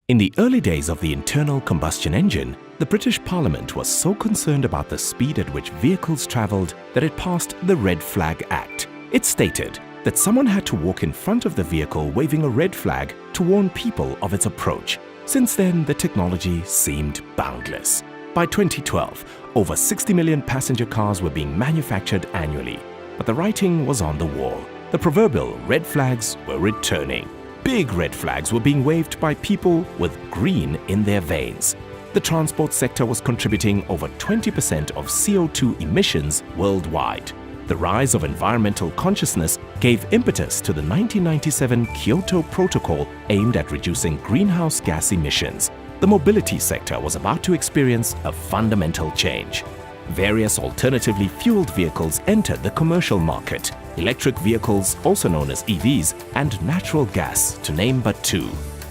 In the early days of the internal combustion engine, the British Parliament was so concerned about the speed at which vehicles travelled that it passed the Red Flag Act. It stated that someone had to walk in front of the vehicle waving a red flag to warn people of its approach. Since then, the technology seemed boundless. By 2012, over 60 million passenger cars were being manufactured annually. But the writing was on the wall. The proverbial red flags were returning. Big red flags were being waved by people with green in their veins. The transport sector was contributing over 20% of CO2 emissions worldwide. The rise of environmental consciousness gave impetus to the 1997 Kyoto Protocol aimed at reducing greenhouse gas emissions. The mobility sector was about to experience a fundamental change. Various alternatively fueled vehicles entered the commercial market. Electric vehicles, also known as EVs, and natural gas, to name but two.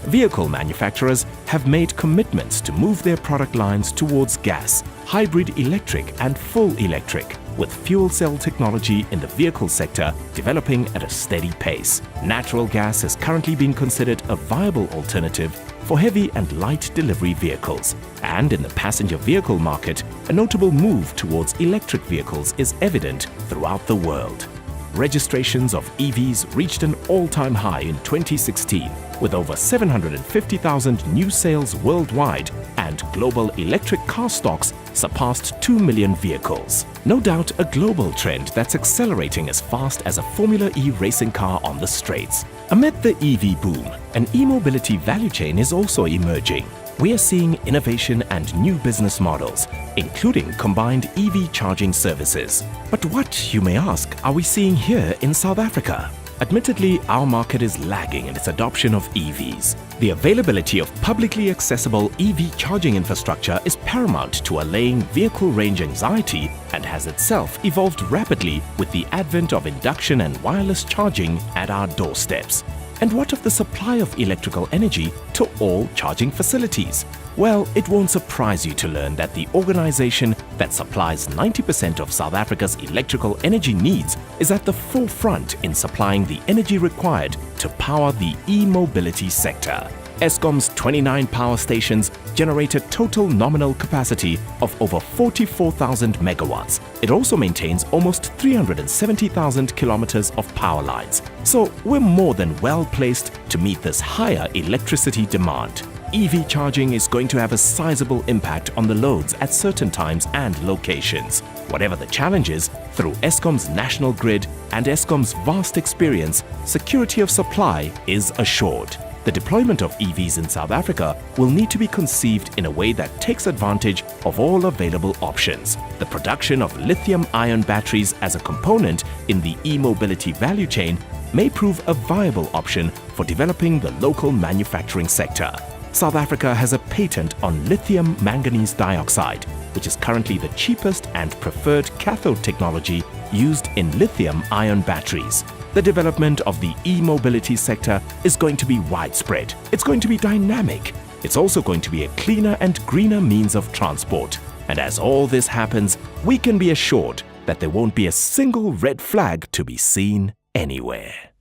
Vehicle manufacturers have made commitments to move their product lines towards gas, hybrid electric and full electric, with fuel cell technology in the vehicle sector developing at a steady pace. Natural gas is currently being considered a viable alternative for heavy and light delivery vehicles. And in the passenger vehicle market, a notable move towards electric vehicles is evident throughout the world. Registrations of EVs reached an all-time high in 2016, with over 750,000 new sales worldwide, and global electric car stocks surpassed 2 million vehicles. No doubt a global trend that's accelerating as fast as a Formula E racing car on the straights. Amid the EV boom, an e-mobility value chain is also emerging. We are seeing innovation and new business models, including combined EV charging services. But what, you may ask, are we seeing here in South Africa? Admittedly, our market is lagging in its adoption of EVs. The availability of publicly accessible EV charging infrastructure is paramount to allaying vehicle range anxiety and has itself evolved rapidly with the advent of induction and wireless charging at our doorsteps. And what of the supply of electrical energy to all charging facilities? Well, it won't surprise you to learn that the organization that supplies 90% of South Africa's electrical energy needs is at the forefront in supplying the energy required to power the e-mobility sector. ESKOM's 29 power stations generate a total nominal capacity of over 44,000 megawatts. It also maintains almost 370,000 kilometers of power lines. So we're more than well placed to meet this higher electricity demand. EV charging is going to have a sizable impact on the loads at certain times and locations. Whatever the challenges, through ESKOM's national grid and ESKOM's vast experience, security of supply is assured. The deployment of EVs in South Africa will need to be conceived in a way that takes advantage of all available options. The production of lithium-ion batteries as a component in the e-mobility value chain may prove a viable option for developing the local manufacturing sector. South Africa has a patent on lithium manganese dioxide, which is currently the cheapest and preferred cathode technology used in lithium-ion batteries. The development of the e-mobility sector is going to be widespread. It's going to be dynamic. It's also going to be a cleaner and greener means of transport. And as all this happens, we can be assured that there won't be a single red flag to be seen anywhere.